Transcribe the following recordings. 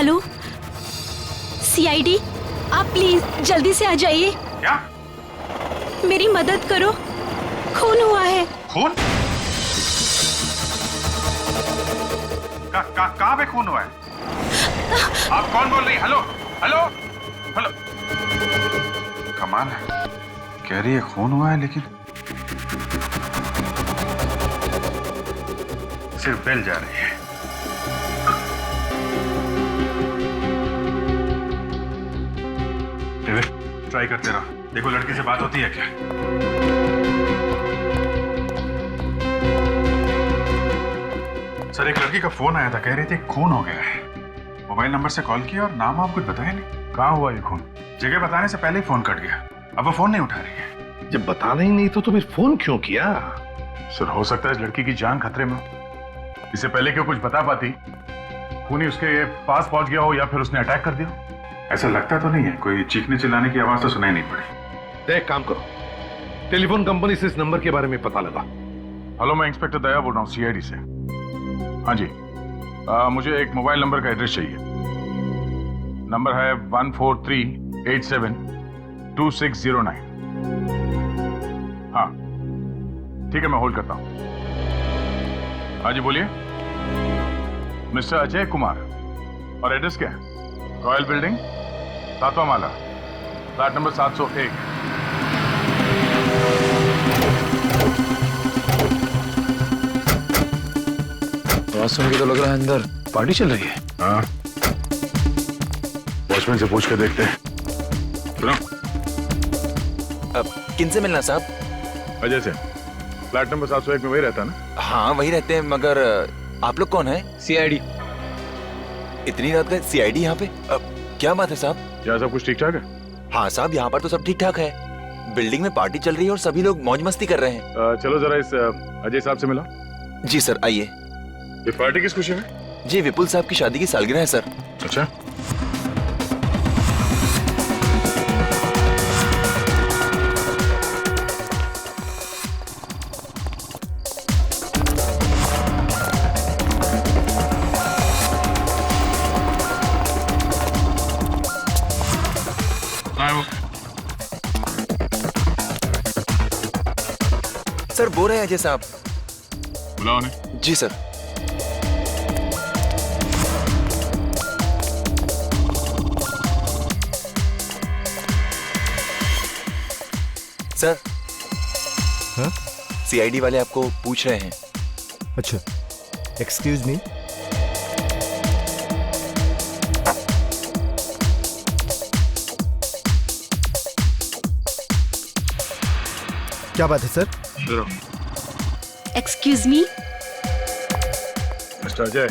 Hello CID, आप please जल्दी से आ जाइए। क्या? मेरी मदद करो, खून हुआ है। खून? कहाँ पे खून हुआ है? आप कौन बोल रही? Hello hello hello. कमाल है, कह रही है खून हुआ है लेकिन सिर्फ बेल जा रही है। ट्राई करते रहो, देखो लड़की से बात होती है क्या। सर एक लड़की का फोन आया था, कह रही थी खून हो गया है। मोबाइल नंबर से कॉल किया और नाम आप कुछ बताया नहीं। कहाँ हुआ ये खून? जगह बताने से पहले ही फोन कट गया, अब वो फोन नहीं उठा रही है। जब बताना ही नहीं तो फिर फोन क्यों किया? सर हो सकता है इस लड़की की जान खतरे में हो। इससे पहले क्यों कुछ बता पाती, खूनी उसके पास पहुंच गया हो या फिर उसने अटैक कर दिया। ऐसा लगता तो नहीं है, कोई चीखने चिल्लाने की आवाज तो सुनाई नहीं पड़ी। एक काम करो, टेलीफोन कंपनी से इस नंबर के बारे में पता लगा। हेलो, मैं इंस्पेक्टर दया बोल रहा हूँ सीआईडी से। हाँ जी, मुझे एक मोबाइल नंबर का एड्रेस चाहिए। नंबर है 143872609। हाँ ठीक है, मैं होल्ड करता हूँ। हाँ जी बोलिए। मिस्टर अजय कुमार, और एड्रेस क्या है? रॉयल बिल्डिंग, 7वां माला, फ्लैट नंबर 701। आवाज सुन के तो लग रहा है अंदर पार्टी चल रही है। हाँ, वॉचमैन से पूछ कर देखते हैं। सुनो, किनसे मिलना साहब? अजय से। फ्लैट नंबर 701 में वही रहता ना? हाँ वही रहते हैं, मगर आप लोग कौन है? सीआईडी। इतनी रात का सीआईडी यहाँ पे? क्या बात है साहब? क्या सब कुछ ठीक ठाक है? हाँ साहब, यहाँ पर तो सब ठीक ठाक है। बिल्डिंग में पार्टी चल रही है और सभी लोग मौज मस्ती कर रहे हैं। चलो जरा इस अजय साहब से मिलो। जी सर, आइए। ये पार्टी किस खुशी में? जी विपुल साहब की शादी की सालगिरह है सर। अच्छा, सर बोल रहे हैं अजय साहब। बुलाओ उन्हें। जी सर। सर, हाँ? सीआईडी वाले आपको पूछ रहे हैं। अच्छा, एक्सक्यूज मी। क्या बात है sir? Excuse me. Mister Ajay,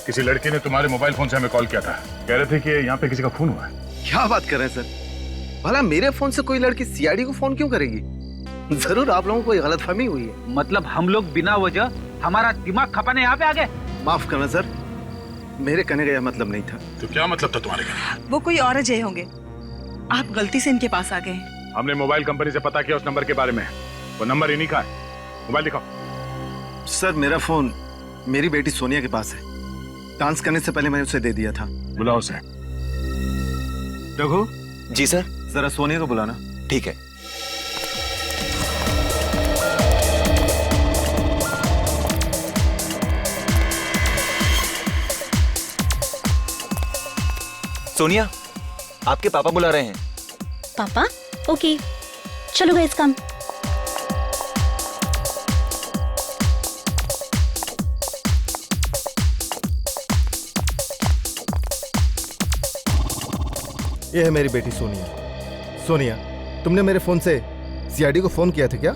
किसी लड़की ने तुम्हारे मोबाइल फोन से हमें कॉल किया था, कह रहे थे कि यहाँ पे किसी का खून हुआ है। क्या बात कर रहे हैं सर? भला मेरे फोन से कोई लड़की सीआईडी को फोन क्यों करेगी? जरूर आप लोगों को कोई गलतफहमी हुई है। मतलब हम लोग बिना वजह हमारा दिमाग खपाने यहाँ पे आ गए? माफ करना सर, मेरे कहने का यह मतलब नहीं था। तो क्या मतलब था तुम्हारे कहने? वो कोई और अजय होंगे, आप गलती से इनके पास आ गए हैं। हमने मोबाइल कंपनी से पता किया उस नंबर के बारे में, वो नंबर इन्हीं का है। मोबाइल दिखाओ। सर मेरा फोन मेरी बेटी सोनिया के पास है। डांस करने से पहले मैंने उसे दे दिया था। बुलाओ उसे। रघु। जी सर। जरा सोनिया को बुलाना। ठीक है। सोनिया, आपके पापा बुला रहे हैं। पापा? ओके, चलो गाइस कम। ये है मेरी बेटी सोनिया। सोनिया, तुमने मेरे फोन से सीआईडी को फोन किया था क्या?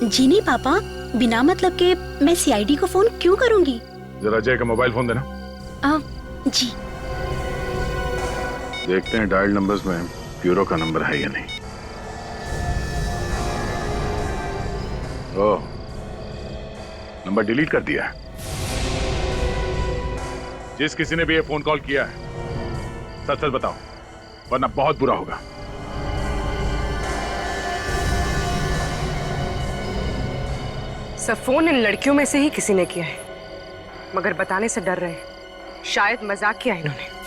जी नहीं पापा, बिना मतलब के मैं सीआईडी को फोन क्यों करूंगी? जरा अजय का मोबाइल फोन देना। जी। देखते हैं डायल नंबर्स में ब्यूरो का नंबर है या नहीं। ओह, नंबर डिलीट कर दिया है। जिस किसी ने भी ये फोन कॉल किया है, सच सच बताओ, वरना बहुत बुरा होगा। सर फोन इन लड़कियों में से ही किसी ने किया है, मगर बताने से डर रहे हैं। शायद मजाक किया इन्होंने।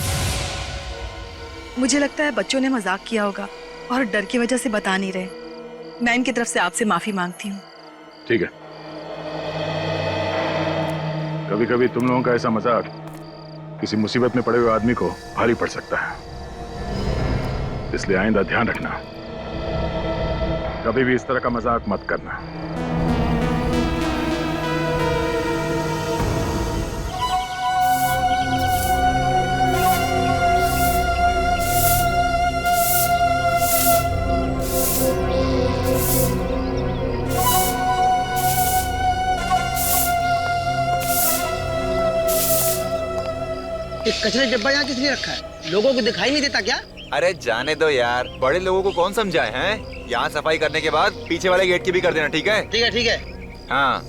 मुझे लगता है बच्चों ने मजाक किया होगा और डर की वजह से बता नहीं रहे। मैं इनकी तरफ से आपसे माफी मांगती हूँ। ठीक है, कभी कभी तुम लोगों का ऐसा मजाक किसी मुसीबत में पड़े हुए आदमी को भारी पड़ सकता है, इसलिए आइंदा ध्यान रखना, कभी भी इस तरह का मजाक मत करना। ये कचरे डब्बा यहाँ किसने रखा है? लोगों को दिखाई नहीं देता क्या? अरे जाने दो यार, बड़े लोगों को कौन समझाए हैं। यहाँ सफाई करने के बाद पीछे वाले गेट की भी कर देना, ठीक है? ठीक है, ठीक है। हाँ।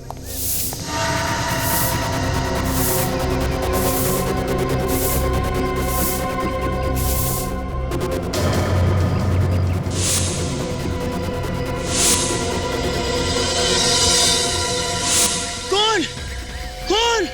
कौन? कौन?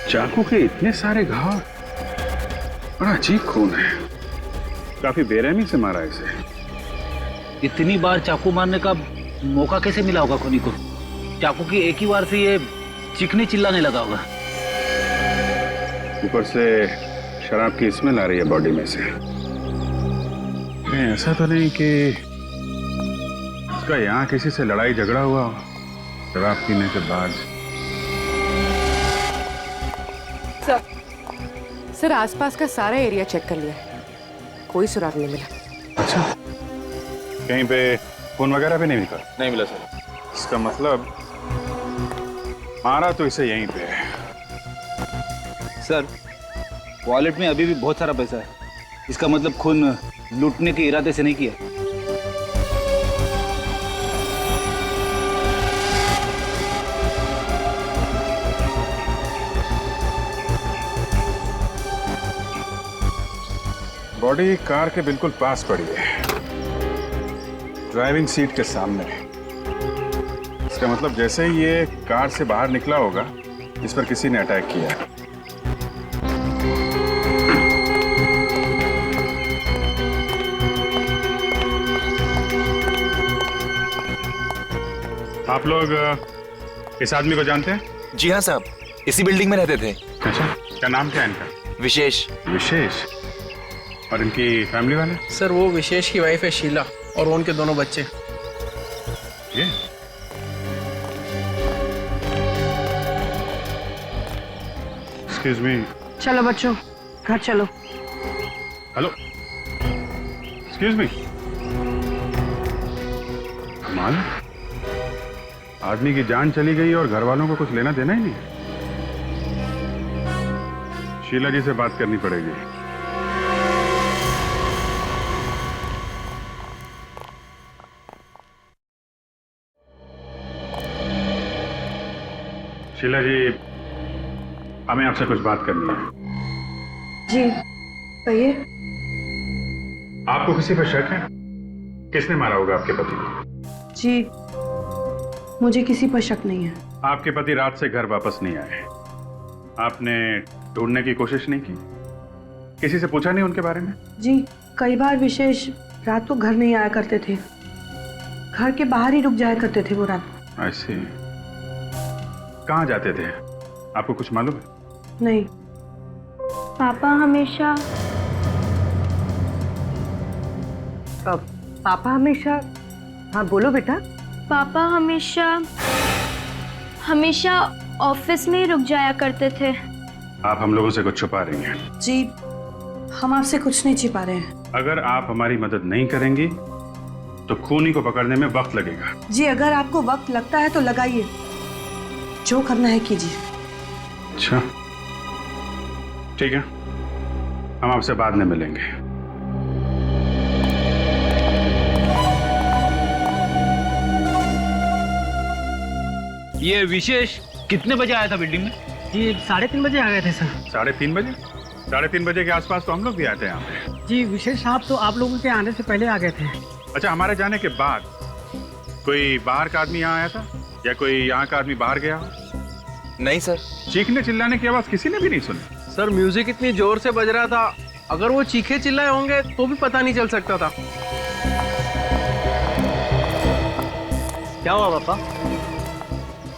चाकू के इतने सारे घाव, बड़ा अजीब खून है, काफी बेरहमी से मारा इसे। इतनी बार चाकू मारने का मौका कैसे मिला होगा खुनी को? चाकू की एक ही बार से ये चिकनी चिल्लाने लगा होगा। ऊपर से शराब की स्मेल आ रही है बॉडी में से। नहीं, ऐसा तो नहीं कि उसका यहाँ किसी से लड़ाई झगड़ा हुआ हो शराब पीने के बाद। सर आसपास का सारा एरिया चेक कर लिया, कोई सुराग नहीं मिला। अच्छा, कहीं पे फोन वगैरह भी नहीं मिला? नहीं मिला सर। इसका मतलब मारा तो इसे यहीं पे है। सर वॉलेट में अभी भी बहुत सारा पैसा है, इसका मतलब खून लूटने के इरादे से नहीं किया। बॉडी कार के बिल्कुल पास पड़ी है, ड्राइविंग सीट के सामने। इसका मतलब जैसे ही ये कार से बाहर निकला होगा, इस पर किसी ने अटैक किया। आप लोग इस आदमी को जानते हैं? जी हाँ साहब, इसी बिल्डिंग में रहते थे। अच्छा, क्या नाम क्या है इनका? विशेष। विशेष। और इनकी फैमिली वाले? सर वो विशेष की वाइफ है शीला और उनके दोनों बच्चे। ये एक्सक्यूज मी। चलो बच्चों घर चलो। Hello, excuse me. कमाल, आदमी की जान चली गई और घर वालों को कुछ लेना देना ही नहीं। शीला जी से बात करनी पड़ेगी। शीला जी, हमें आपसे कुछ बात करनी है। जी कहिए। आपको किसी पर शक है? किसने मारा होगा आपके पति को? जी मुझे किसी पर शक नहीं है। आपके पति रात से घर वापस नहीं आए, आपने ढूंढने की कोशिश नहीं की? किसी से पूछा नहीं उनके बारे में? जी कई बार विशेष रात को घर नहीं आया करते थे, घर के बाहर ही रुक जाया करते थे वो रात। ऐसे कहाँ जाते थे, आपको कुछ मालूम है? नहीं। पापा हमेशा पापा हमेशा। हाँ बोलो बेटा। पापा हमेशा हमेशा ऑफिस में ही रुक जाया करते थे। आप हम लोगों से कुछ छुपा रही हैं। जी हम आपसे कुछ नहीं छिपा रहे हैं। अगर आप हमारी मदद नहीं करेंगी तो खूनी को पकड़ने में वक्त लगेगा। जी अगर आपको वक्त लगता है तो लगाइए, जो करना है कीजिए। अच्छा ठीक है, हम आपसे बाद में मिलेंगे। ये विशेष कितने बजे आया था बिल्डिंग में? जी 3:30 बजे आ गए थे सर। 3:30 बजे? 3:30 बजे के आसपास तो हम लोग भी आते हैं यहाँ पे। जी विशेष साहब तो आप लोगों के आने से पहले आ गए थे। अच्छा, हमारे जाने के बाद कोई बाहर का आदमी यहाँ आया था या कोई यहाँ का आदमी बाहर गया हो? नहीं सर। चीखने चिल्लाने की आवाज किसी ने भी नहीं सुनी। सर म्यूजिक इतनी जोर से बज रहा था, अगर वो चीखे चिल्लाए होंगे तो भी पता नहीं चल सकता था। क्या हुआ पापा?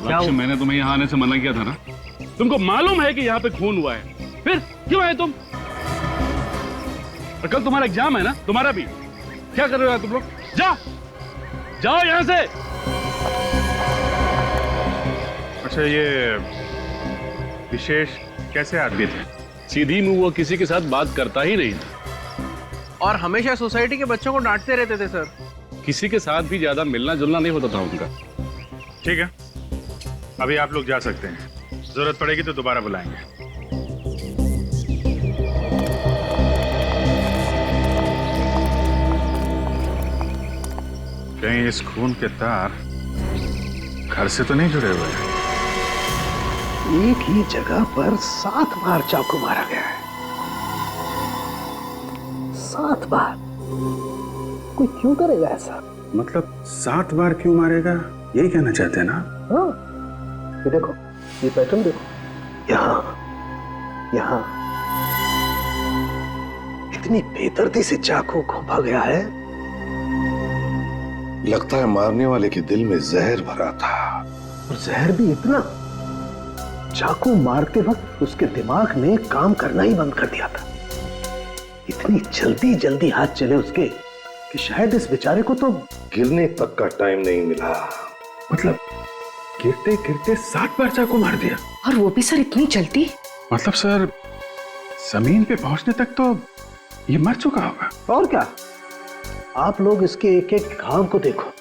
लक्ष्य, मैंने तुम्हें यहाँ आने से मना किया था ना? तुमको मालूम है कि यहाँ पे खून हुआ है, फिर क्यों आए तुम? और कल तुम्हारा एग्जाम है ना, तुम्हारा भी। क्या कर रहे हो तुम लोग? जाओ जाओ यहाँ से। अच्छा, ये विशेष कैसे आदमी थे? सीधी मुंह वो किसी के साथ बात करता ही नहीं था और हमेशा सोसाइटी के बच्चों को डांटते रहते थे सर। किसी के साथ भी ज्यादा मिलना जुलना नहीं होता था उनका। ठीक है, अभी आप लोग जा सकते हैं। जरूरत पड़ेगी तो दोबारा बुलाएंगे। कहीं इस खून के तार घर से तो नहीं जुड़े हुए हैं? एक ही जगह पर 7 बार चाकू मारा गया है। 7 बार। कोई क्यों करेगा ऐसा? मतलब 7 बार क्यों मारेगा, यही कहना चाहते हैं ना? हाँ, ये देखो, ये पैटर्न देखो, यहाँ इतनी बेदर्दी से चाकू घोंपा गया है। लगता है मारने वाले के दिल में जहर भरा था। और जहर भी इतना, चाकू मारते वक्त उसके दिमाग ने काम करना ही बंद कर दिया था। इतनी जल्दी जल्दी हाथ चले उसके कि शायद इस बेचारे को तो गिरने तक का टाइम नहीं मिला। मतलब गिरते गिरते 7 बार चाकू मार दिया? और वो भी सर इतनी जल्दी? मतलब सर, जमीन पे पहुंचने तक तो ये मर चुका होगा। और क्या, आप लोग इसके एक एक घाव को देखो।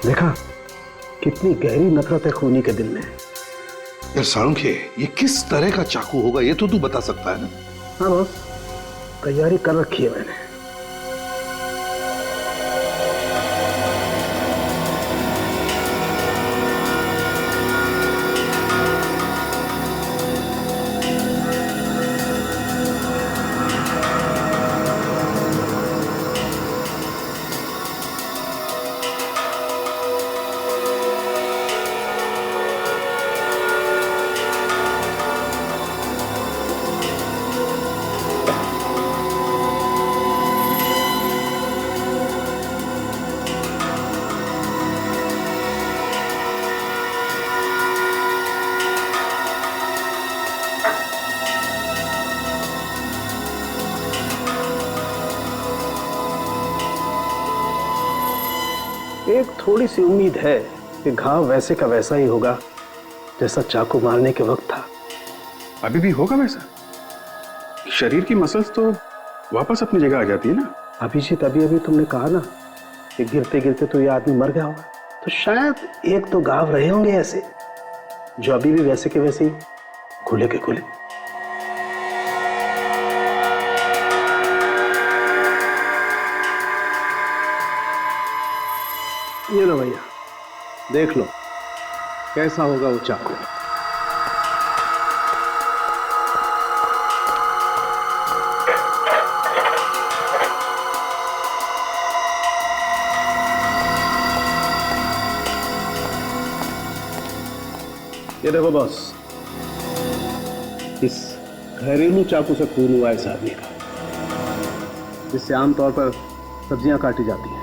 देखा कितनी गहरी नफरत है खूनी के दिल में। यार साळुंखे, ये किस तरह का चाकू होगा ये तो तू बता सकता है ना? हाँ बॉस, तैयारी कर रखी है मैंने। एक थोड़ी सी उम्मीद है कि घाव वैसे का वैसा ही होगा जैसा चाकू मारने के वक्त था। अभी भी होगा वैसा? शरीर की मसल्स तो वापस अपनी जगह आ जाती है ना? अभिजीत, अभी अभी तुमने कहा ना कि गिरते गिरते तो ये आदमी मर गया होगा, तो शायद एक तो घाव रहे होंगे ऐसे जो अभी भी वैसे के वैसे ही खुले के खुले। ये लो भैया, देख लो कैसा होगा वो चाकू। ये देखो बॉस, इस घरेलू चाकू से खून हुआ इस आदमी का, जिससे आमतौर पर सब्जियां काटी जाती हैं।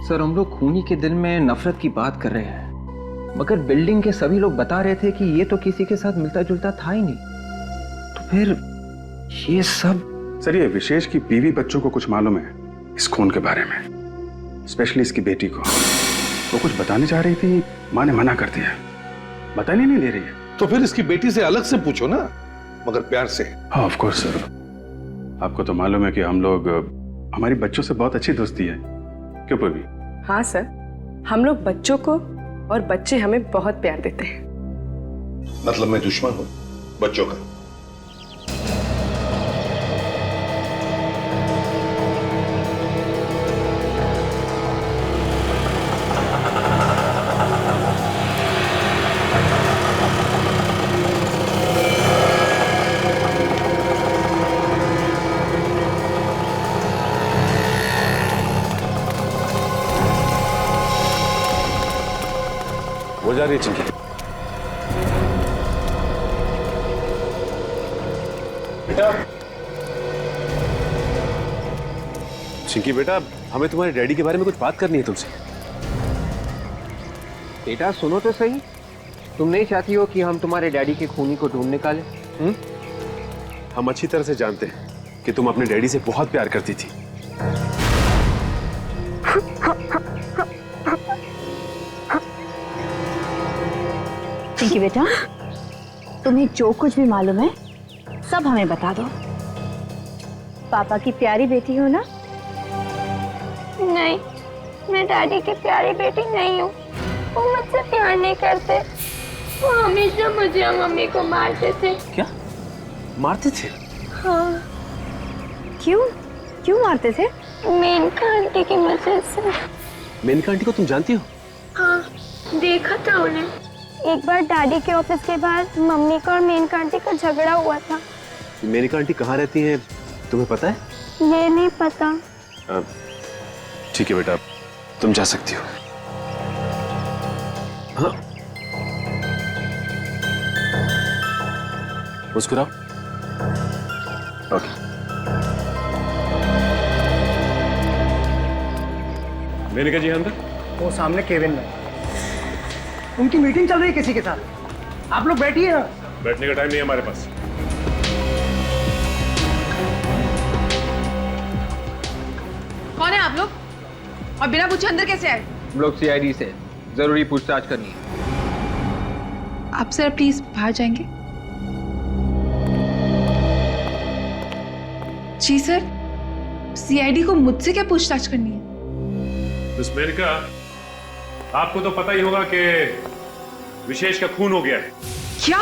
सर, हम लोग खूनी के दिल में नफरत की बात कर रहे हैं, मगर बिल्डिंग के सभी लोग बता रहे थे कि ये तो किसी के साथ मिलता जुलता था ही नहीं, तो फिर ये सब। सर, ये विशेष की बीवी बच्चों को कुछ मालूम है इस खून के बारे में, स्पेशली इसकी बेटी को। वो कुछ बताने जा रही थी, माँ ने मना कर दिया, बताने नहीं दे रही है। तो फिर इसकी बेटी से अलग से पूछो ना, मगर प्यार से। हाँ ऑफ कोर्स सर, आपको तो मालूम है कि हम लोग, हमारी बच्चों से बहुत अच्छी दोस्ती है, क्यों पूर्वी? हाँ सर, हम लोग बच्चों को और बच्चे हमें बहुत प्यार देते हैं। मतलब मैं दुश्मन हूँ बच्चों का? हो जा रही है चिंकी। बेटा चिंकी बेटा, हमें तुम्हारे डैडी के बारे में कुछ बात करनी है तुमसे। बेटा सुनो तो सही, तुम नहीं चाहती हो कि हम तुम्हारे डैडी के खूनी को ढूंढ निकालें? हम अच्छी तरह से जानते हैं कि तुम अपने डैडी से बहुत प्यार करती थी। चिंकी बेटा, तुम्हें जो कुछ भी मालूम है सब हमें बता दो। पापा की प्यारी बेटी हो ना? नहीं, मैं डैडी की प्यारी बेटी नहीं हूँ। वो मुझसे प्यार नहीं करते। वो हमेशा मुझे और मम्मी को मारते थे। क्या मारते थे? हाँ। क्यों क्यों मारते थे? मेनका आंटी की वजह से। मेनका आंटी को तुम जानती हो? हाँ, देखा था उन्हें। एक बार डैडी के ऑफिस के बाद मम्मी का और मेनका आंटी का झगड़ा हुआ था। मेनका आंटी कहाँ रहती है तुम्हें पता है? ये नहीं पता। ठीक है बेटा, तुम जा सकती हो। हाँ मुस्कुराओ। ओके। मेनका जी अंदर? वो सामने केबिन में उनकी मीटिंग चल रही है किसी के साथ। आप लोग बैठिए ना। बैठने का टाइम नहीं है हमारे पास। कौन है आप लोग और बिना पूछे अंदर कैसे आए? हम लोग सीआईडी से जरूरी पूछताछ करनी है। आप सर प्लीज बाहर जाएंगे? जी सर, सीआईडी को मुझसे क्या पूछताछ करनी है? मिस मेनका, आपको तो पता ही होगा कि विशेष का खून हो गया है। क्या?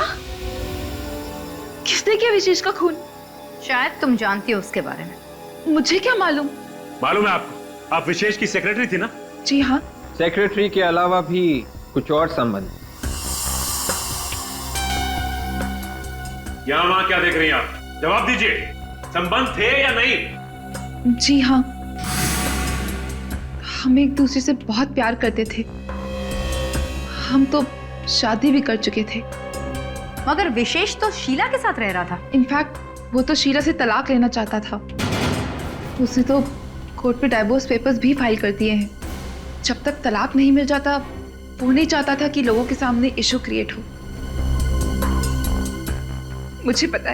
किसने किया विशेष का खून? शायद तुम जानती हो उसके बारे में। मुझे क्या मालूम? मालूम है आपको? आप विशेष की सेक्रेटरी थी ना? जी हाँ। सेक्रेटरी के अलावा भी कुछ और संबंध? यहाँ वहां क्या देख रही हैं आप? जवाब दीजिए, संबंध थे या नहीं? जी हाँ, हम एक दूसरे से बहुत प्यार करते थे। हम तो शादी भी कर चुके थे। मगर विशेष तो शीला के साथ रह रहा था। इनफैक्ट वो तो शीला से तलाक लेना चाहता था। उसने तो कोर्ट पे डाइवोर्स पेपर्स भी फाइल कर दिए हैं। जब तक तलाक नहीं मिल जाता वो नहीं चाहता था कि लोगों के सामने इशू क्रिएट हो। मुझे पता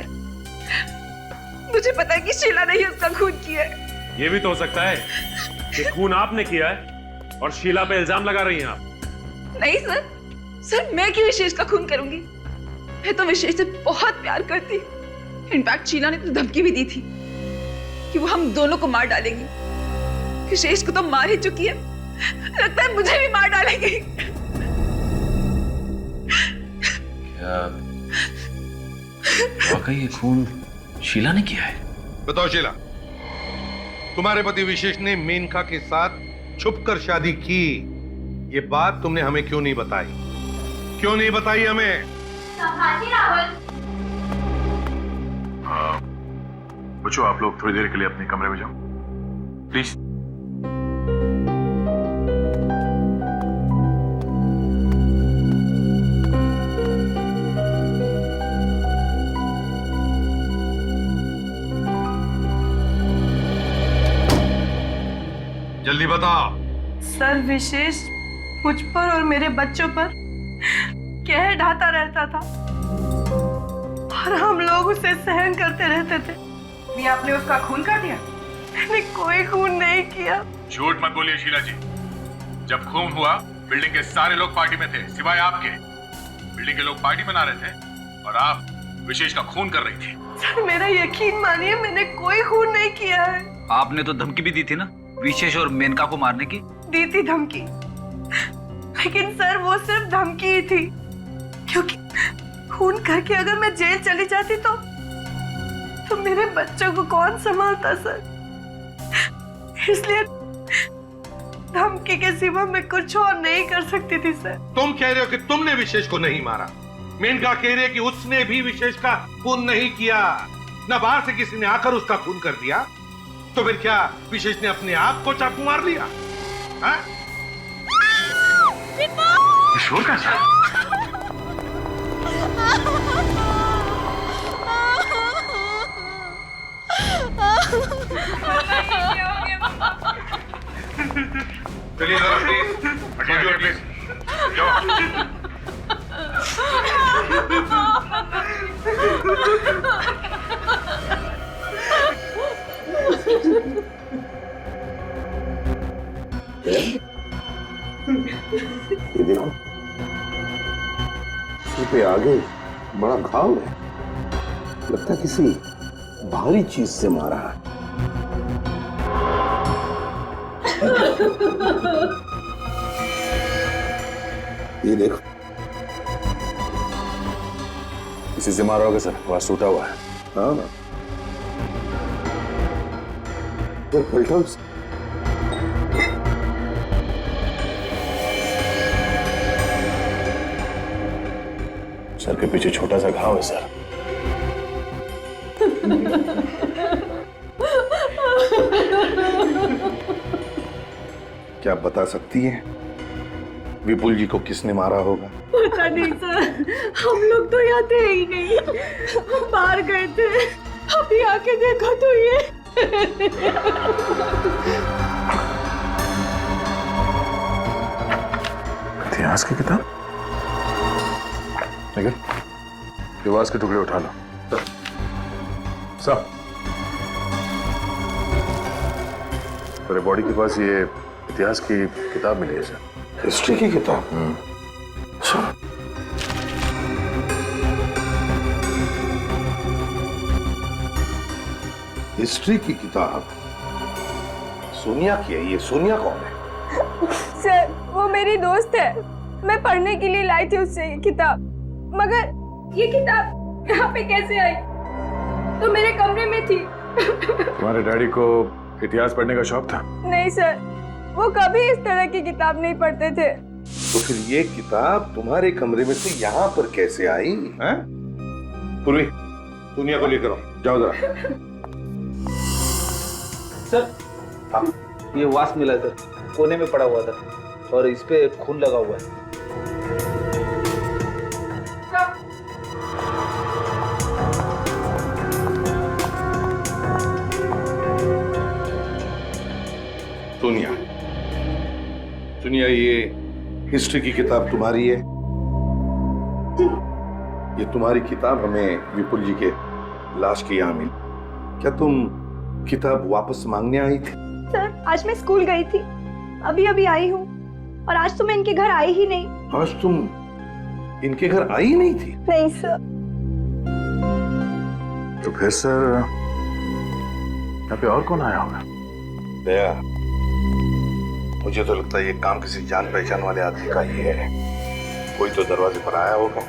है कि शीला ने ही उसका खून किया है। ये भी तो हो सकता है कि खून आपने किया है और शीला पे इल्जाम लगा रही हैं आप। नहीं सर, मैं क्यों विशेष का खून करूंगी? मैं तो विशेष से बहुत प्यार करती। इनफैक्ट शीला ने तो धमकी भी दी थी कि वो हम दोनों को मार डालेंगी। विशेष को तो मार ही चुकी है, लगता है मुझे भी मार डालेंगी। क्या वाकई ये खून शीला ने किया है? बताओ शीला, तुम्हारे पति विशेष ने मेनका के साथ छुपकर शादी की, ये बात तुमने हमें क्यों नहीं बताई? क्यों नहीं बताई हमें? बच्चों, आप लोग थोड़ी देर के लिए अपने कमरे में जाओ प्लीज। जल्दी बताओ। सर, विशेष मुझ पर और मेरे बच्चों पर कहर ढाता रहता था और हम लोग उसे सहन करते रहते थे। भी आपने उसका खून कर दिया? मैंने कोई खून नहीं किया। झूठ मत बोलिए शीला जी। जब खून हुआ बिल्डिंग के सारे लोग पार्टी में थे सिवाय आपके। बिल्डिंग के लोग पार्टी मना रहे थे और आप विशेष का खून कर रही थी। सर, मेरा यकीन मानिए, मैंने कोई खून नहीं किया है। आपने तो धमकी भी दी थी ना विशेष और मेनका को मारने की? दी थी धमकी, लेकिन सर वो सिर्फ धमकी ही थी, क्योंकि खून करके अगर मैं जेल चली जाती तो मेरे बच्चों को कौन संभालता सर? इसलिए धमकी के सिवा मैं कुछ और नहीं कर सकती थी सर। तुम कह रहे हो कि तुमने विशेष को नहीं मारा, मेनका कह रही है कि उसने भी विशेष का खून नहीं किया, न बाहर से किसी ने आकर उसका खून कर दिया। तो फिर क्या विशेष ने अपने आप को चाकू मार लिया? शोर कैसा? चलिए जरा प्लीज, हटिए प्लीज, जाओ। ये देखो, सिर पे आगे बड़ा घाव है, लगता है किसी भारी चीज से मारा है। ये देखो, किसी से मारा होगा सर, वहां टूटा हुआ है। हाँ ना, तो पलटा उसे। सर के पीछे छोटा सा घाव है सर। क्या आप बता सकती हैं विपुल जी को किसने मारा होगा? पता नहीं सर, हम लोग तो यहाँ थे ही नहीं, हम बाहर गए थे। अभी आके देखो तो ये इतिहास की किताब। लेकिन इतिहास के टुकड़े उठा लो सब। तेरे बॉडी के पास ये इतिहास की किताब मिली है सर। हिस्ट्री की किताब? अच्छा। हिस्ट्री की किताब सोनिया की है। ये सोनिया कौन है? सर वो मेरी दोस्त है, मैं पढ़ने के लिए लाई थी उससे ये किताब, मगर ये किताब यहाँ पे कैसे आई? तो मेरे कमरे में थी। तुम्हारे डैडी को इतिहास पढ़ने का शौक था? नहीं सर, वो कभी इस तरह की किताब नहीं पढ़ते थे। तो फिर ये किताब तुम्हारे कमरे में से यहाँ पर कैसे आई? हैं? पूर्वी, सोनिया को लेकर आओ, जाओ जरा। सर हाँ? ये वास्प मिला सर, कोने में पड़ा हुआ था और इस पे खून लगा हुआ है। सोनिया, सोनिया, ये हिस्ट्री की किताब तुम्हारी है? ये तुम्हारी किताब हमें विपुल जी के लाश की यहाँ मिली। क्या तुम किताब वापस मांगने आई थी? सर आज मैं स्कूल गई थी, अभी अभी आई हूँ, और आज तो मैं इनके घर आई ही नहीं। आज तुम इनके घर आई नहीं थी? नहीं सर। तो फिर सर यहाँ पे और कौन आया होगा? दया, मुझे तो लगता है ये काम किसी जान पहचान वाले आदमी का ही है। कोई तो दरवाजे पर आया होगा,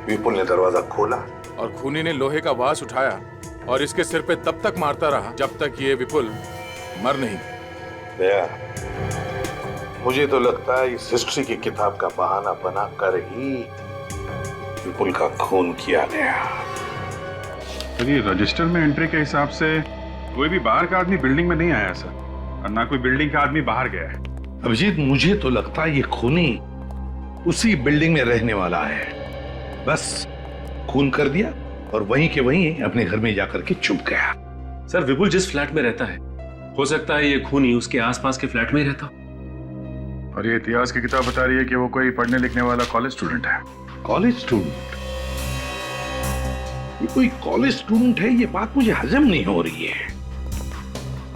विपुल ने दरवाजा खोला और खूनी ने लोहे का वास उठाया और इसके सिर पे तब तक मारता रहा जब तक ये विपुल मर नहीं। दया, मुझे तो लगता है इस हिस्ट्री की किताब का बहाना बना कर ही विपुल का खून किया गया। चलिए, रजिस्टर में एंट्री के हिसाब से कोई भी बाहर का आदमी बिल्डिंग में नहीं आया सर, और ना कोई बिल्डिंग का आदमी बाहर गया है। अभिजीत, मुझे तो लगता है ये खूनी उसी बिल्डिंग में रहने वाला है। बस खून कर दिया और वहीं के वहीं अपने घर में जाकर के छुप गया। सर विपुल जिस फ्लैट में रहता है, हो सकता है ये खूनी उसके आसपास के फ्लैट में ही रहता। और ये इतिहास की किताब बता रही है कि वो कोई पढ़ने लिखने वाला कॉलेज स्टूडेंट है। College student? ये कोई कॉलेज स्टूडेंट है, ये बात मुझे हजम नहीं हो रही है।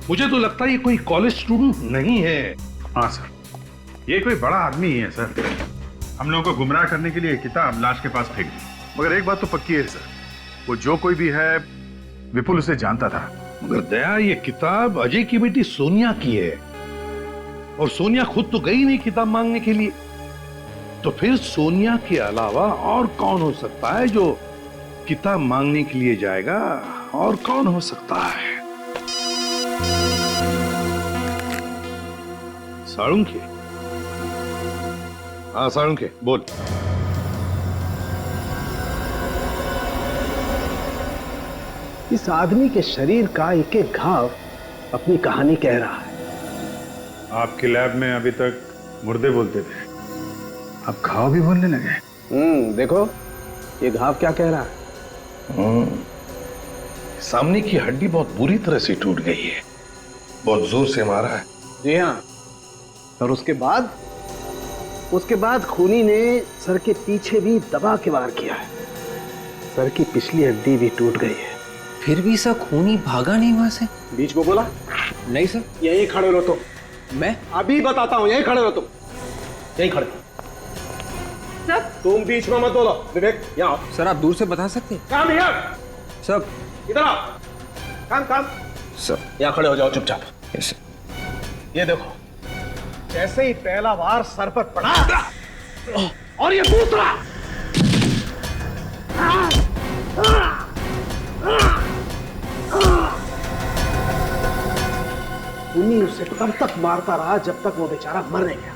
मुझे तो लगता है ये कोई कॉलेज स्टूडेंट नहीं है। हाँ सर, ये कोई बड़ा आदमी ही है सर। हम लोगों को गुमराह करने के लिए किताब लाश के पास फेंक दी। मगर एक बात तो पक्की है सर, वो जो कोई भी है विपुल उसे जानता था। मगर दया, ये किताब अजय की बेटी सोनिया की है और सोनिया खुद तो गई नहीं किताब मांगने के लिए। तो फिर सोनिया के अलावा और कौन हो सकता है जो किताब मांगने के लिए जाएगा? और कौन हो सकता है? साळुंखे? हाँ साळुंखे, बोल। इस आदमी के शरीर का एक एक घाव अपनी कहानी कह रहा है। आपकी लैब में अभी तक मुर्दे बोलते थे, अब घाव भी बोलने लगे। देखो ये घाव क्या कह रहा है। सामने की हड्डी बहुत बुरी तरह से टूट गई है, बहुत जोर से मारा है। जी हाँ, और उसके बाद खूनी ने सर के पीछे भी दबा के वार किया है। सर की पिछली हड्डी भी टूट गई है। फिर भी सर खूनी भागा नहीं वहां से? बीच को बोला नहीं सर। यहीं खड़े रहो तुम। मैं अभी बताता हूं, यहीं खड़े रहो तुम, यहीं खड़े। सर तुम बीच में मत बोलो। विवेक यहाँ आओ। सर आप दूर से बता सकते हैं? काम यार, सर इधर आओ। काम सर यहाँ खड़े हो जाओ चुपचाप। यस। ये देखो, जैसे ही पहला वार सर पर पड़ा और ये दूसरा, खूनी उसे तब तक मारता रहा जब तक वो बेचारा मर नहीं गया।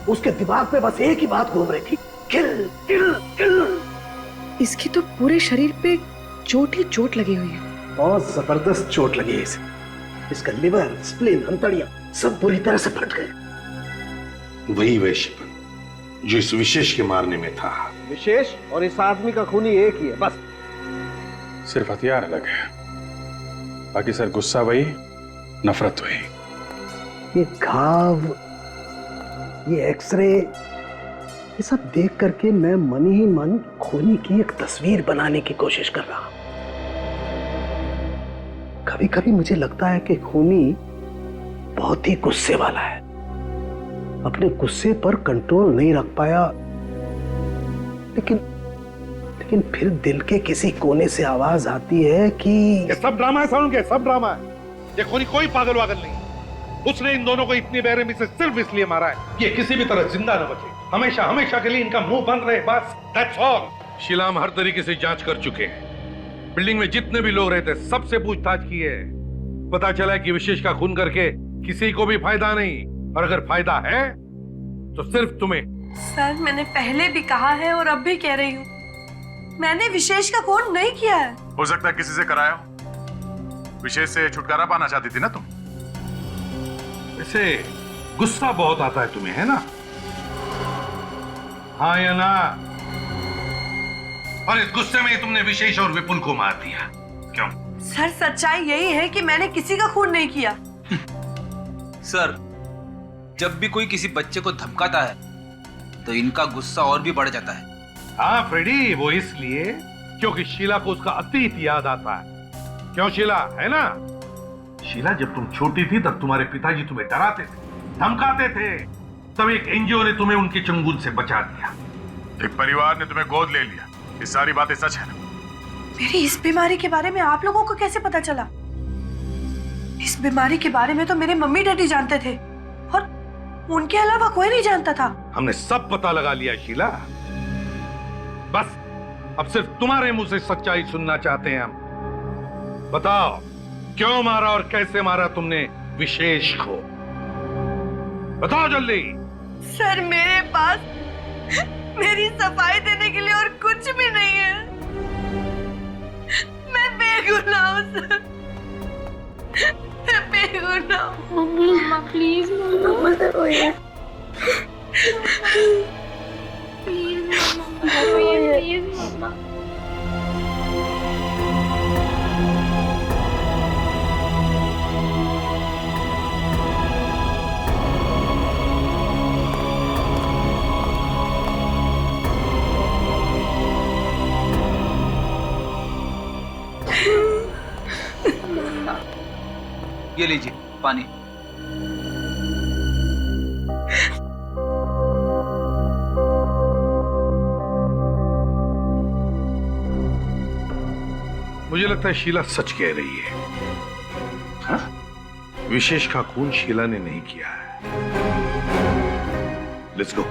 उसके दिमाग पे बस एक ही बात घूम रही थी, किल किल किल। इसकी तो पूरे शरीर पे चोट ही चोट लगी हुई है। बहुत जबरदस्त चोट लगी है इसे। इसका लिवर, स्प्लीन, अंतड़ियां सब बुरी तरह से फट गए। वही वैश्यपन जो इस विशेष के मारने में था। विशेष और इस आदमी का खूनी एक ही है बस। सिर्फ हथियार अलग है, बाकी सर गुस्सा वही, नफरत वही। ये घाव, ये एक्सरे, ये सब देख करके मैं मन ही मन खूनी की एक तस्वीर बनाने की कोशिश कर रहा हूं। कभी कभी मुझे लगता है कि खूनी बहुत ही गुस्से वाला है, अपने गुस्से पर कंट्रोल नहीं रख पाया, लेकिन फिर दिल के किसी कोने से आवाज आती है कि ये सब ड्रामा है साउंड के, सब ड्रामा है। ये खूनी कोई पागल वागल नहीं। उसने इन दोनों को इतनी बेरहमी से सिर्फ इसलिए मारा है कि किसी भी तरह जिंदा न बचे, हमेशा हमेशा के लिए इनका मुंह बंद रहे, बस दैट्स ऑल। शीला हम हर तरीके से जांच कर चुके हैं। बिल्डिंग में जितने भी लोग रहते सबसे पूछताछ की है। पता चला कि विशेष का खून करके किसी को भी फायदा नहीं, और अगर फायदा है तो सिर्फ तुम्हें। सर मैंने पहले भी कहा है और अब भी कह रही हूँ, मैंने विशेष का खून नहीं किया है। हो सकता है किसी से कराया हो। विशेष से छुटकारा पाना चाहती थी ना तुम? वैसे गुस्सा बहुत आता है तुम्हें, है ना? हाँ या ना? और इस गुस्से में तुमने विशेष और विपुल को मार दिया, क्यों? सर सच्चाई यही है कि मैंने किसी का खून नहीं किया। सर जब भी कोई किसी बच्चे को धमकाता है तो इनका गुस्सा और भी बढ़ जाता है। हाँ फ्रेडी, वो इसलिए क्योंकि शीला को उसका अतीत याद आता है। क्यों शीला, है ना? शीला जब तुम छोटी थी तब तुम्हारे पिताजी तुम्हें डराते थे, धमकाते थे, तब एक एनजीओ ने तुम्हें उनके चंगुल से बचा दिया। एक परिवार ने तुम्हें गोद ले लिया। ये सारी बातें सच है ना? मेरी इस बीमारी के बारे में आप लोगों को कैसे पता चला? इस बीमारी के बारे में तो मेरे मम्मी डैडी जानते थे और उनके अलावा कोई नहीं जानता था। हमने सब पता लगा लिया शीला, बस अब सिर्फ तुम्हारे मुंह से सच्चाई सुनना चाहते हैं हम। बताओ क्यों मारा और कैसे मारा तुमने विशेष को? बताओ जल्दी। सर मेरे पास मेरी सफाई देने के लिए और कुछ भी नहीं है। मैं बेगुनाह हूं सर, मैं बेगुनाह हूं। मम्मा प्लीज मम्मा मत रोइए। प्लीज मम्मा रोइए, प्लीज मम्मा। ये लीजिए पानी। मुझे लगता है शीला सच कह रही है। हाँ? विशेष का खून शीला ने नहीं किया है। Let's go.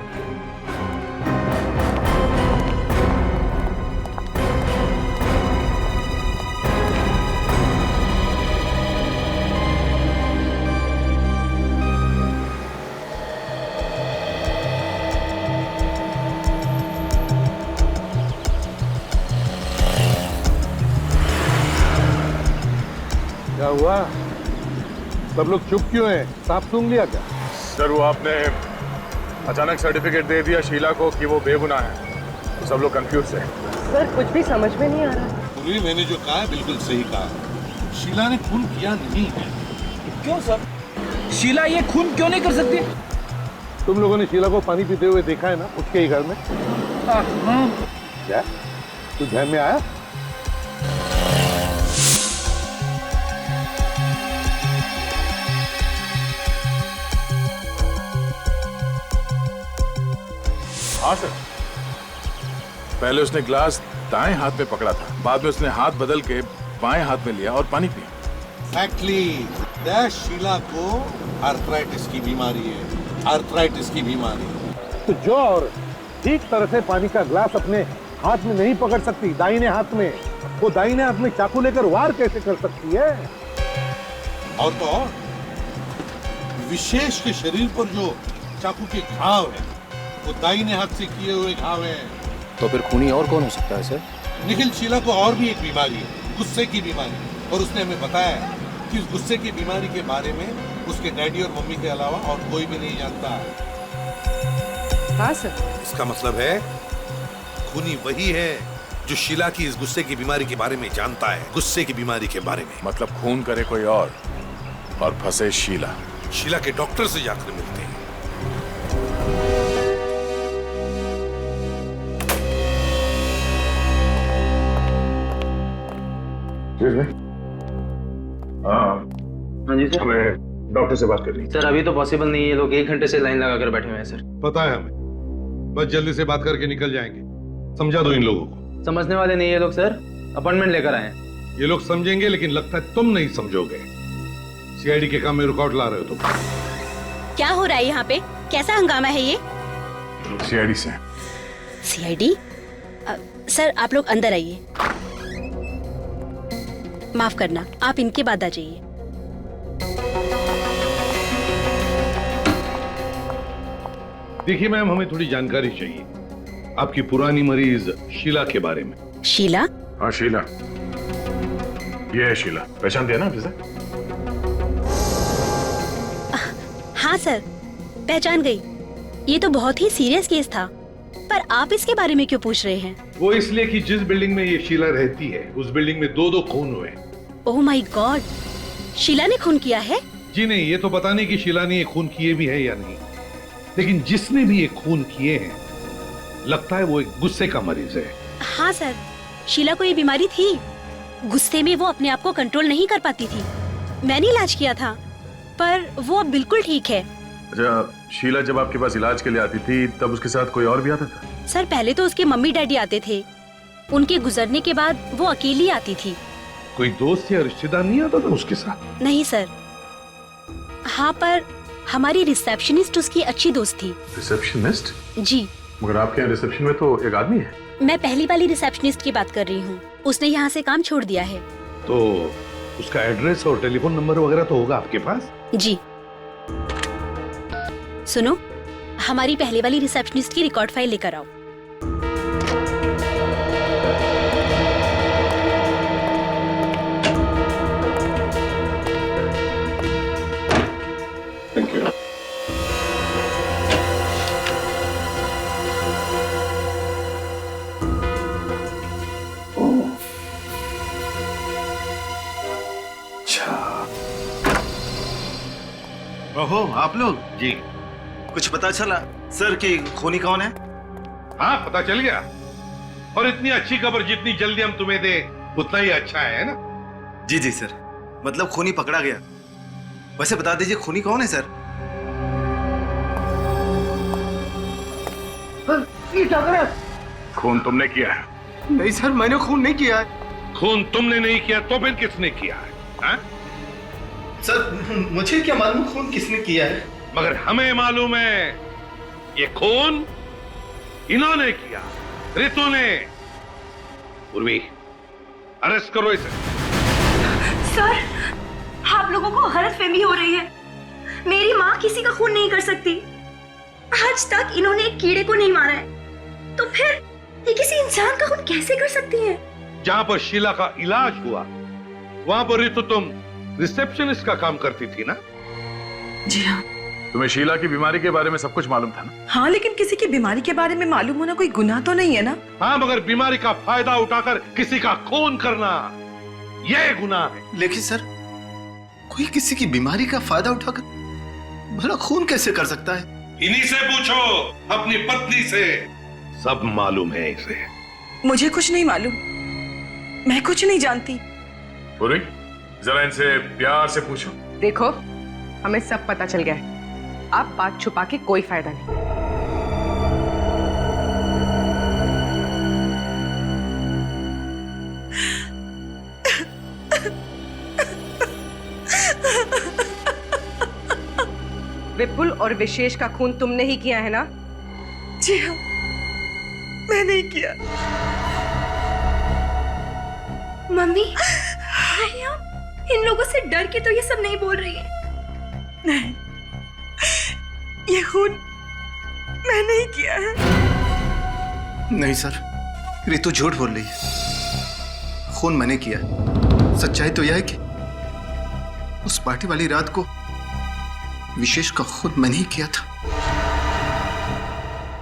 क्या हुआ? सब लोग चुप क्यों हैं? सांप सूंघ लिया क्या? सर वो आपने अचानक सर्टिफिकेट दे दिया शीला को कि वो बेगुनाह है, तो सब लोग कंफ्यूज है। सर कुछ भी समझ में नहीं आ रहा। पुरी, मैंने जो कहा है बिल्कुल सही कहा। शीला ने खून किया नहीं है। क्यों सर? शीला ये खून क्यों नहीं कर सकती? तुम लोगों ने शीला को पानी पीते हुए देखा है ना, उसके ही घर में। क्या तू ध्यान में आया? हाँ सर, पहले उसने ग्लास दाएं हाथ में पकड़ा था, बाद में उसने हाथ बदल के बाएं हाथ में लिया और पानी पिया। Exactly. शीला को आर्थराइटिस की बीमारी है, आर्थराइटिस की बीमारी। तो जो और ठीक तरह से पानी का ग्लास अपने हाथ में नहीं पकड़ सकती दाहिने हाथ में, वो दाहिने हाथ में चाकू लेकर वार कैसे कर सकती है? और तो और विशेष के शरीर पर जो चाकू के घाव है वो दाहिने हाथ से किए हुए घाव है। तो फिर खूनी और कौन हो सकता है सर? निखिल, शीला को और भी एक बीमारी है, गुस्से की बीमारी, और उसने हमें बताया है कि इस गुस्से की बीमारी के बारे में उसके डैडी और मम्मी के अलावा और कोई भी नहीं जानता। हाँ सर। इसका मतलब है खूनी वही है जो शीला की इस गुस्से की बीमारी के बारे में जानता है, गुस्से की बीमारी के बारे में। मतलब खून करे कोई और फंसे शीला। शीला के डॉक्टर से जाकर मिलते हैं। हाँ जी सर। हमें डॉक्टर से बात करनी। सर अभी तो पॉसिबल नहीं है, ये लोग 1 घंटे से लाइन लगा कर बैठे हुए हैं सर। पता है हमें, बस जल्दी से बात करके निकल जाएंगे। समझा दो इन लोगों को। समझने वाले नहीं ये लोग सर, अपॉइंटमेंट लेकर आए हैं। ये लोग समझेंगे, लेकिन लगता है तुम नहीं समझोगे। सीआईडी के काम में रुकावट ला रहे हो तुम। क्या हो रहा है यहाँ पे? कैसा हंगामा है ये? सीआईडी से। सीआईडी? सर आप लोग अंदर आइए। माफ करना, आप इनके बाद आ जाइए। देखिए मैम, हमें थोड़ी जानकारी चाहिए आपकी पुरानी मरीज शीला के बारे में। शीला? हाँ शीला, ये है शीला। पहचान दिया ना आपसे? हाँ सर, पहचान गई। ये तो बहुत ही सीरियस केस था, पर आप इसके बारे में क्यों पूछ रहे हैं? वो इसलिए कि जिस बिल्डिंग में ये शीला रहती है उस बिल्डिंग में 2 खून हुए। ओह माय गॉड, शीला ने खून किया है? जी नहीं, ये तो पता नहीं कि शीला ने ये खून किए भी है या नहीं, लेकिन जिसने भी ये खून किए हैं लगता है वो एक गुस्से का मरीज है। हाँ सर, शीला को ये बीमारी थी। गुस्से में वो अपने आप को कंट्रोल नहीं कर पाती थी। मैंने इलाज किया था, पर वो अब बिल्कुल ठीक है। अच्छा, शीला जब आपके पास इलाज के लिए आती थी तब उसके साथ कोई और भी आता था? सर पहले तो उसके मम्मी डैडी आते थे, उनके गुजरने के बाद वो अकेली आती थी। कोई दोस्त या रिश्तेदार नहीं आता था उसके साथ? नहीं सर। हाँ, पर हमारी रिसेप्शनिस्ट उसकी अच्छी दोस्त थी। रिसेप्शनिस्ट? जी। मगर आपके यहाँ रिसेप्शन में तो एक आदमी है। मैं पहली वाली रिसेप्शनिस्ट की बात कर रही हूँ, उसने यहाँ से काम छोड़ दिया है। तो उसका एड्रेस और टेलीफोन नंबर वगैरह तो होगा आपके पास? जी। सुनो, हमारी पहले वाली रिसेप्शनिस्ट की रिकॉर्ड फाइल लेकर आओ। Thank you. ओहो, आप लोग? जी। कुछ पता चला सर कि खूनी कौन है? हाँ, पता चल गया। और इतनी अच्छी खबर जितनी जल्दी हम तुम्हें दे उतना ही अच्छा है ना? जी जी सर, मतलब खूनी पकड़ा गया। वैसे बता दीजिए खूनी कौन है सर? ये क्या कर रहे हैं? खून तुमने किया है? नहीं सर, मैंने खून नहीं किया है। खून तुमने नहीं किया तो फिर किसने किया है? हा? सर मुझे क्या मालूम खून किसने किया है? मगर हमें मालूम है ये खून इन्होंने किया, रितु ने। उर्वी, अरेस्ट करो इसे। सर, आप लोगों को गलतफहमी हो रही है। मेरी माँ किसी का खून नहीं कर सकती। आज तक इन्होंने एक कीड़े को नहीं मारा है, तो फिर ये किसी इंसान का खून कैसे कर सकती है? जहां पर शीला का इलाज हुआ वहां पर रितु तुम रिसेप्शनिस्ट का काम करती थी ना? जी हाँ, तुम्हें शीला की बीमारी के बारे में सब कुछ मालूम था ना? हाँ, लेकिन किसी की बीमारी के बारे में मालूम होना कोई गुनाह तो नहीं है ना? हाँ, मगर बीमारी का फायदा उठाकर किसी का खून करना यह गुनाह है। लेकिन सर, कोई किसी की बीमारी का फायदा उठाकर भला खून कैसे कर सकता है? इन्हीं से पूछो, अपनी पत्नी से। सब मालूम है इसे। मुझे कुछ नहीं मालूम, मैं कुछ नहीं जानती। पूरी, जरा इनसे प्यार से पूछो। देखो, हमें सब पता चल गया है, अब बात छुपा के कोई फायदा नहीं। विपुल और विशेष का खून तुमने ही किया है ना? जी हाँ, मैंने ही किया। मम्मी, इन लोगों से डर के तो ये सब नहीं बोल रही है। नहीं, ये खून मैंने ही किया है। नहीं सर, रितु झूठ बोल रही है। खून मैंने किया। सच्चाई तो यह है कि उस पार्टी वाली रात को विशेष का खून मैंने ही किया था।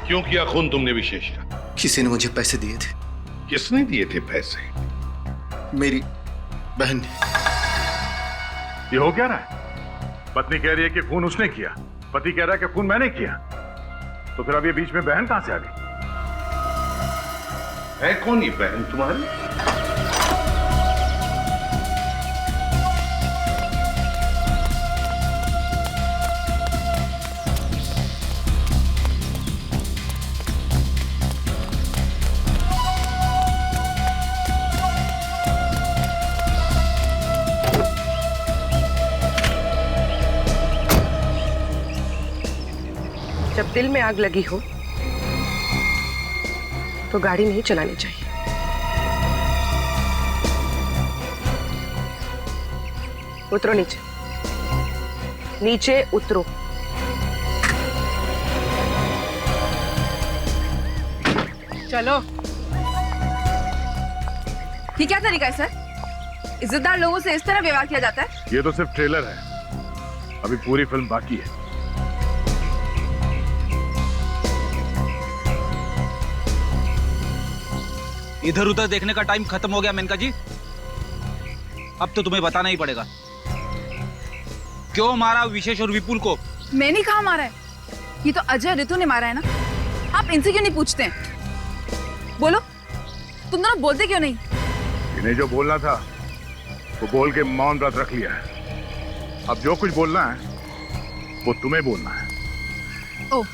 क्यों किया खून तुमने विशेष का? किसी ने मुझे पैसे दिए थे। किसने दिए थे पैसे? मेरी बहन ने। ये हो क्या रहा है? पत्नी कह रही है कि खून उसने किया, पति कह रहा है कि खून मैंने किया, तो फिर अब ये बीच में बहन कहां से आ गई? है कौन ये बहन तुम्हारी? जब दिल में आग लगी हो तो गाड़ी नहीं चलानी चाहिए। उतरो नीचे, नीचे उतरो। चलो। ये क्या तरीका है सर? इज्जतदार लोगों से इस तरह व्यवहार किया जाता है? ये तो सिर्फ ट्रेलर है, अभी पूरी फिल्म बाकी है। इधर उधर देखने का टाइम खत्म हो गया मेनका जी। अब तो तुम्हें बताना ही पड़ेगा, क्यों मारा विशेष और विपुल को? मैंने कहा मारा है, ये तो अजय रितु ने मारा है ना। आप इनसे क्यों नहीं पूछते हैं? बोलो, तुम दोनों बोलते क्यों नहीं? इन्हें जो बोलना था वो बोल के मौन व्रत रख लिया है। अब जो कुछ बोलना है वो तुम्हें बोलना है। ओह,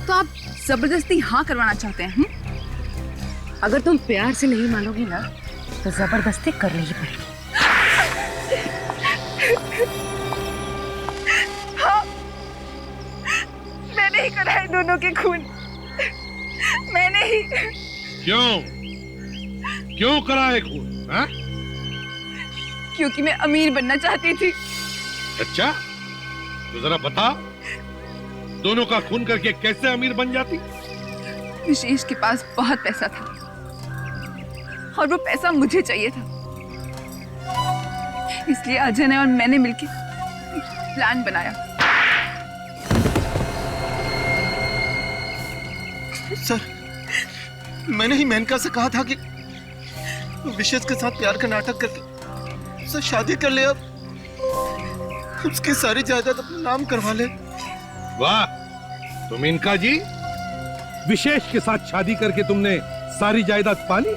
तो आप जबरदस्ती हाँ करवाना चाहते हैं? अगर तुम प्यार से नहीं मानोगी ना तो जबरदस्ती करनी ही पड़ेगी। हाँ, मैंने ही कराए दोनों के खून, मैंने ही। क्यों कराए खून? हाँ? क्योंकि मैं अमीर बनना चाहती थी। अच्छा, तो जरा बता, दोनों का खून करके कैसे अमीर बन जाती? विशेष के पास बहुत पैसा था और वो पैसा मुझे चाहिए था, इसलिए अजय ने और मैंने मिलकर प्लान बनाया। सर, मैंने ही मेनका से कहा था कि विशेष के साथ प्यार का नाटक करके उससे शादी कर ले, अब उसकी सारी जायदाद अपने नाम करवा ले। वाह, तो मेनका जी, विशेष के साथ शादी करके तुमने सारी जायदाद पाली,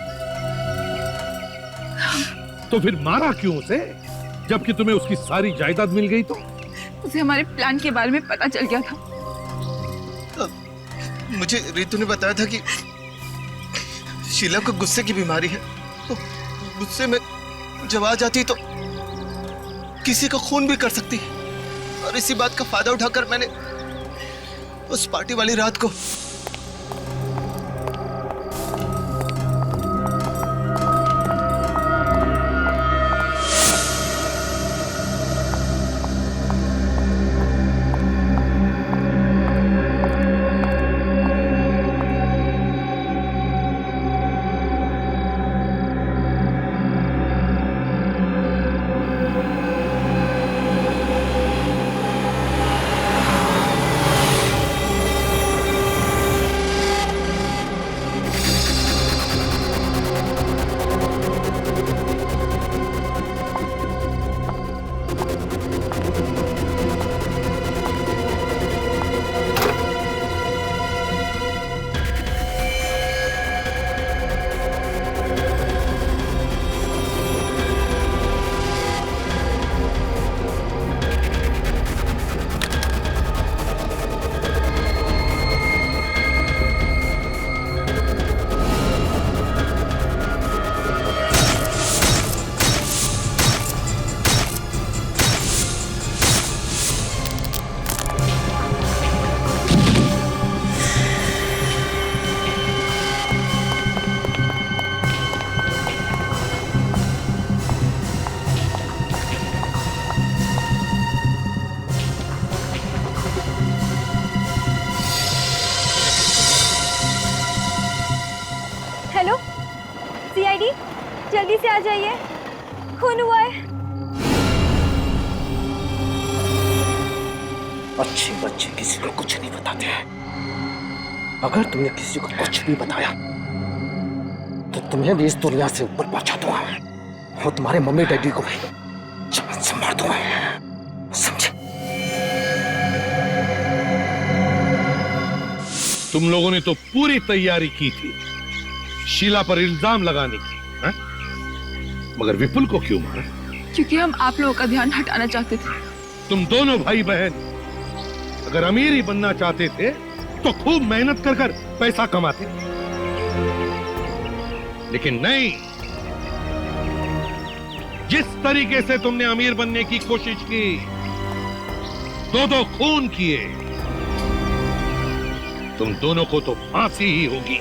तो फिर मारा क्यों उसे, जबकि तुम्हें उसकी सारी जायदाद मिल गई? तो उसे हमारे प्लान के बारे में पता चल गया था। मुझे रितु ने बताया था कि शीला को गुस्से की बीमारी है, तो गुस्से में जब आ जाती तो किसी का खून भी कर सकती, और इसी बात का फायदा उठाकर मैंने उस पार्टी वाली रात को डैडी जल्दी से आ जाइए, खून हुआ है। अच्छे बच्चे किसी को कुछ नहीं बताते हैं। अगर तुमने किसी को कुछ भी बताया तो तुम्हें भी इस दुनिया से ऊपर पहुंचा दूंगा और तुम्हारे मम्मी डैडी को भी जान से मार दूंगा, समझे? तुम लोगों ने तो पूरी तैयारी की थी शीला पर इल्जाम लगाने की, है? मगर विपुल को क्यों मारा? क्योंकि हम आप लोगों का ध्यान हटाना चाहते थे। तुम दोनों भाई बहन अगर अमीर ही बनना चाहते थे तो खूब मेहनत कर कर पैसा कमाते, लेकिन नहीं। जिस तरीके से तुमने अमीर बनने की कोशिश की, दो खून किए, तुम दोनों को तो फांसी ही होगी।